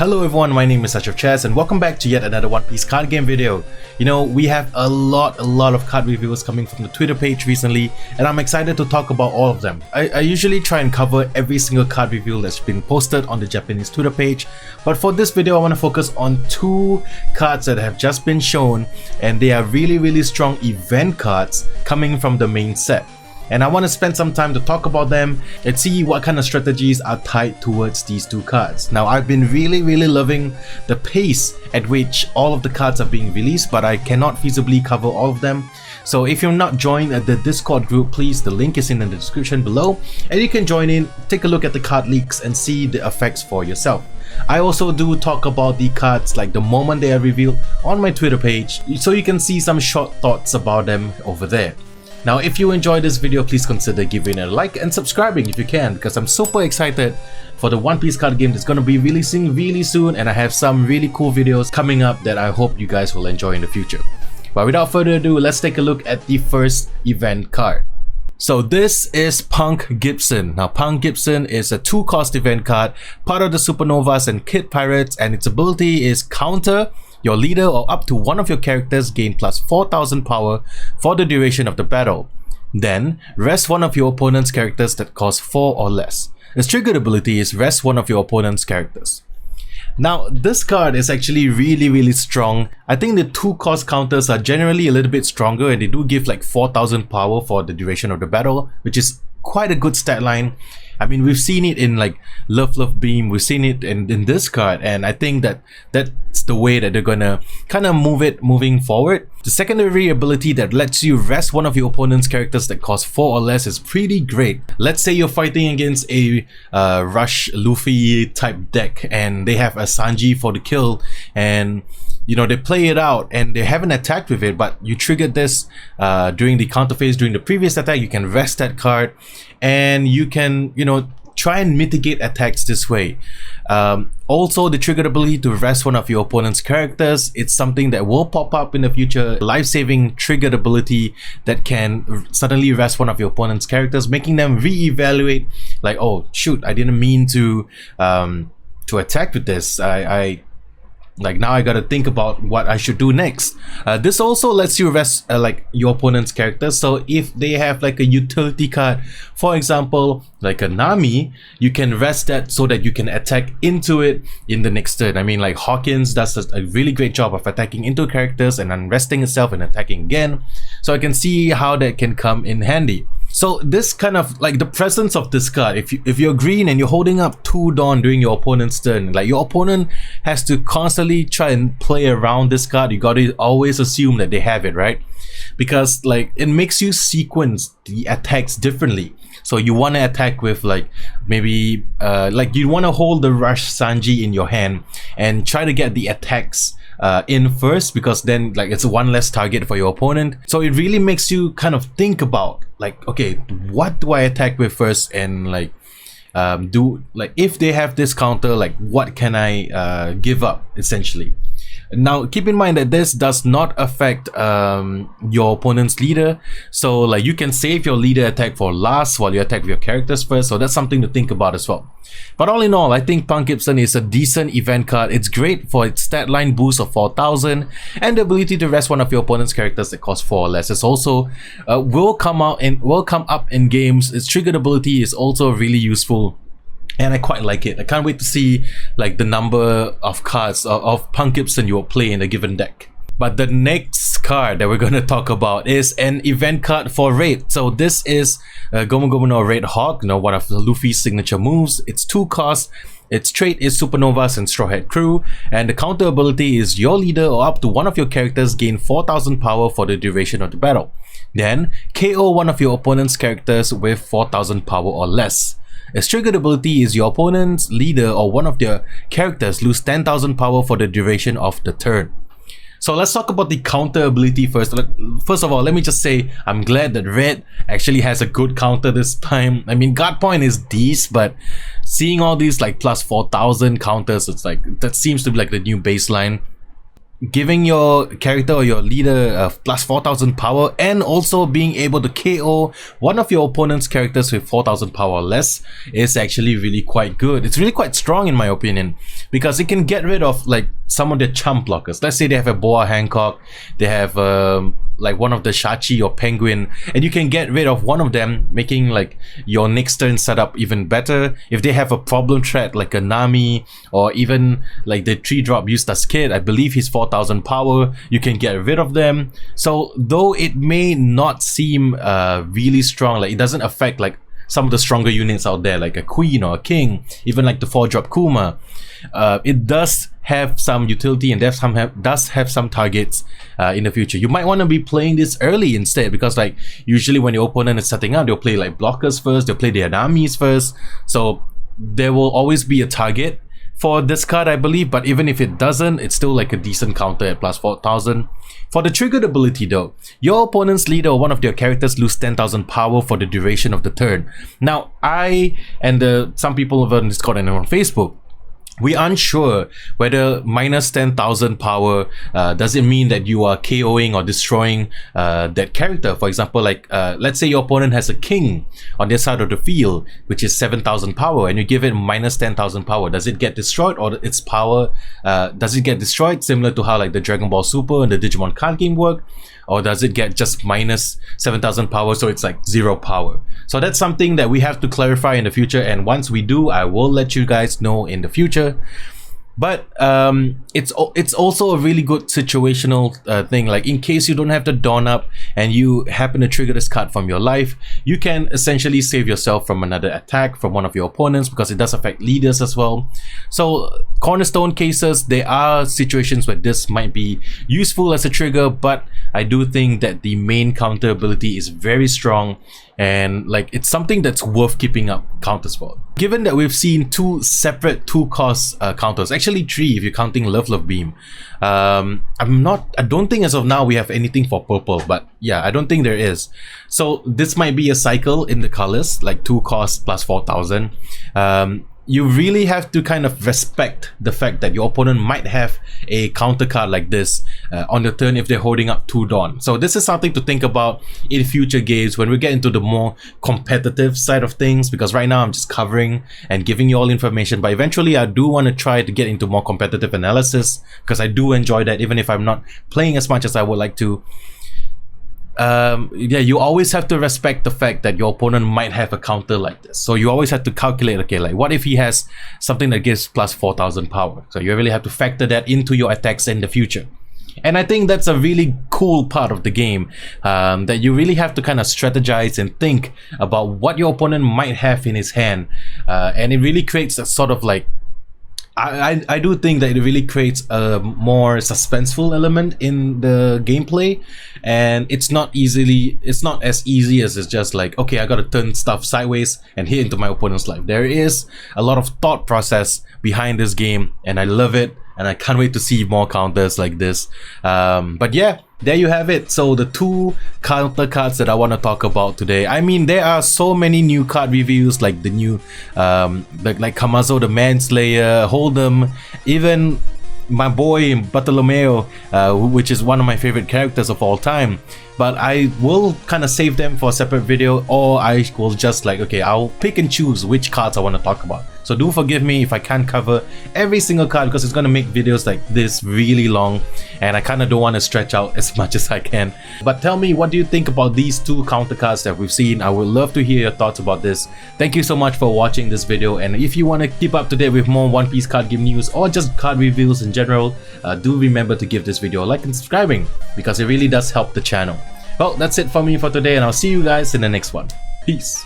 Hello everyone, my name is Asyrafchazz and welcome back to yet another One Piece card game video. You know, we have a lot of card reviews coming from the Twitter page recently, and I'm excited to talk about all of them. I usually try and cover every single card review that's been posted on the Japanese Twitter page, but for this video I want to focus on two cards that have just been shown, and they are really strong event cards coming from the main set. And I want to spend some time to talk about them and see what kind of strategies are tied towards these two cards. Now, I've been really loving the pace at which all of the cards are being released, but I cannot feasibly cover all of them. So if you're not joined the Discord group, please, the link is in the description below, and you can join in, take a look at the card leaks and see the effects for yourself. I also do talk about the cards like the moment they are revealed on my Twitter page, so you can see some short thoughts about them over there. Now, if you enjoyed this video, please consider giving it a like and subscribing if you can, because I'm super excited for the One Piece card game that's going to be releasing really soon, and I have some really cool videos coming up that I hope you guys will enjoy in the future. But without further ado, let's take a look at the first event card. So this is Punk Gibson. Now, Punk Gibson is a 2-cost event card, part of the Supernovas and Kid Pirates, and its ability is counter. Your leader or up to one of your characters gain plus 4000 power for the duration of the battle. Then, rest one of your opponent's characters that cost 4 or less. Its triggered ability is rest one of your opponent's characters. Now, this card is actually really strong. I think the 2-cost counters are generally a little bit stronger, and they do give like 4000 power for the duration of the battle, which is quite a good stat line. I mean, we've seen it in like Love Beam, we've seen it in this card, and I think that's the way that they're gonna kind of moving forward. The secondary ability that lets you rest one of your opponent's characters that cost 4 or less is pretty great. Let's say you're fighting against a Rush Luffy type deck, and they have a Sanji for the kill, and you know, they play it out and they haven't attacked with it, but you triggered this during the counter phase during the previous attack. You can rest that card and you can, you know, try and mitigate attacks this way. Also, the triggered ability to rest one of your opponent's characters, it's something that will pop up in the future. Life-saving triggered ability that can suddenly rest one of your opponent's characters, making them re-evaluate like, oh shoot, I didn't mean to attack with this. Like, now I gotta think about what I should do next. This also lets you rest like your opponent's characters. So if they have like a utility card, for example like a Nami, you can rest that so that you can attack into it in the next turn. I mean, like Hawkins does a really great job of attacking into characters and then resting itself and attacking again. So I can see how that can come in handy. So this kind of like the presence of this card, if you're green and you're holding up 2 Dawn during your opponent's turn, like your opponent has to constantly try and play around this card. You gotta always assume that they have it, right? Because like it makes you sequence the attacks differently. So you want to attack with like maybe like you want to hold the Rush Sanji in your hand and try to get the attacks in first, because then like it's one less target for your opponent. So it really makes you kind of think about like, okay, what do I attack with first, and like do like if they have this counter, like what can I give up essentially. Now keep in mind that this does not affect your opponent's leader, so like you can save your leader attack for last while you attack with your characters first, so that's something to think about as well. But all in all, I think Punk Gibson is a decent event card. It's great for its stat line boost of 4000 and the ability to rest one of your opponent's characters that cost 4 or less. It's also will come up in games. Its triggered ability is also really useful, and I quite like it. I can't wait to see like the number of cards of Punk Gibson you will play in a given deck. But the next card that we're going to talk about is an event card for Raid. So this is Gomu Gomu no Red Hawk, you know, one of Luffy's signature moves. It's 2 costs. Its trait is Supernovas and Straw Hat Crew, and the counter ability is your leader or up to one of your characters gain 4000 power for the duration of the battle. Then KO one of your opponent's characters with 4000 power or less. Its triggered ability is your opponent's leader or one of their characters lose 10,000 power for the duration of the turn. So let's talk about the counter ability first. First of all, let me just say I'm glad that Red actually has a good counter this time. I mean, guard point is decent, but seeing all these like plus 4000 counters, it's like that seems to be like the new baseline. Giving your character or your leader plus 4000 power, and also being able to KO one of your opponent's characters with 4000 power or less is actually really quite good. It's really quite strong in my opinion. because it can get rid of like some of the chump blockers. Let's say they have a Boa Hancock, they have like one of the Shachi or Penguin, and you can get rid of one of them, making like your next turn setup even better. If they have a problem threat like a Nami, or even like the 3-drop Eustace Kid, I believe he's 4000 power, you can get rid of them. So though it may not seem really strong, like it doesn't affect like some of the stronger units out there like a Queen or a King, even like the 4-drop Kuma, it does have some utility and does have some targets in the future. You might want to be playing this early instead, because like usually when your opponent is setting up, they'll play like blockers first, they'll play their enemies first, so there will always be a target for this card, I believe. But even if it doesn't, it's still like a decent counter at plus 4000. For the triggered ability though, your opponent's leader or one of their characters lose 10,000 power for the duration of the turn. Now I and some people over on Discord and on Facebook, we aren't sure whether minus 10,000 power does it mean that you are KOing or destroying that character. For example, like let's say your opponent has a King on their side of the field which is 7,000 power, and you give it minus 10,000 power. Does it get destroyed, or its power does it get destroyed similar to how like the Dragon Ball Super and the Digimon card game work? Or does it get just minus 7,000 power, so it's like 0 power? So that's something that we have to clarify in the future, and once we do, I will let you guys know in the future. But it's also a really good situational thing. Like in case you don't have the Dawn up and you happen to trigger this card from your life, you can essentially save yourself from another attack from one of your opponents, because it does affect leaders as well. So cornerstone cases, there are situations where this might be useful as a trigger, but I do think that the main counter ability is very strong, and like it's something that's worth keeping up counters for. Given that we've seen 2 separate 2-cost counters, actually 3 if you're counting Love Beam. I don't think as of now we have anything for purple, but yeah, I don't think there is. So this might be a cycle in the colors, like 2 cost plus 4000. You really have to kind of respect the fact that your opponent might have a counter card like this on the turn if they're holding up 2 Dawn. So this is something to think about in future games when we get into the more competitive side of things, because right now I'm just covering and giving you all information, but eventually I do want to try to get into more competitive analysis, because I do enjoy that even if I'm not playing as much as I would like to. Yeah, you always have to respect the fact that your opponent might have a counter like this. So you always have to calculate, okay, like what if he has something that gives plus 4000 power? So you really have to factor that into your attacks in the future. And I think that's a really cool part of the game, that you really have to kind of strategize and think about what your opponent might have in his hand, and it really creates a sort of like, I do think that it really creates a more suspenseful element in the gameplay, and it's not as easy as it's just like, okay, I gotta turn stuff sideways and hit into my opponent's life. There is a lot of thought process behind this game, and I love it, and I can't wait to see more counters like this. But yeah, there you have it. So the 2 counter cards that I want to talk about today. I mean, there are so many new card reviews, like the new like Kamazo the Manslayer, Hold'em, even my boy Bartolomeo, which is one of my favorite characters of all time. But I will kind of save them for a separate video, or I will just like, okay, I'll pick and choose which cards I want to talk about. So do forgive me if I can't cover every single card, because it's going to make videos like this really long, and I kind of don't want to stretch out as much as I can. But tell me, what do you think about these 2 counter cards that we've seen? I would love to hear your thoughts about this. Thank you so much for watching this video, and if you want to keep up to date with more One Piece card game news or just card reviews in general, do remember to give this video a like and subscribing, because it really does help the channel. Well, that's it for me for today, and I'll see you guys in the next one. Peace.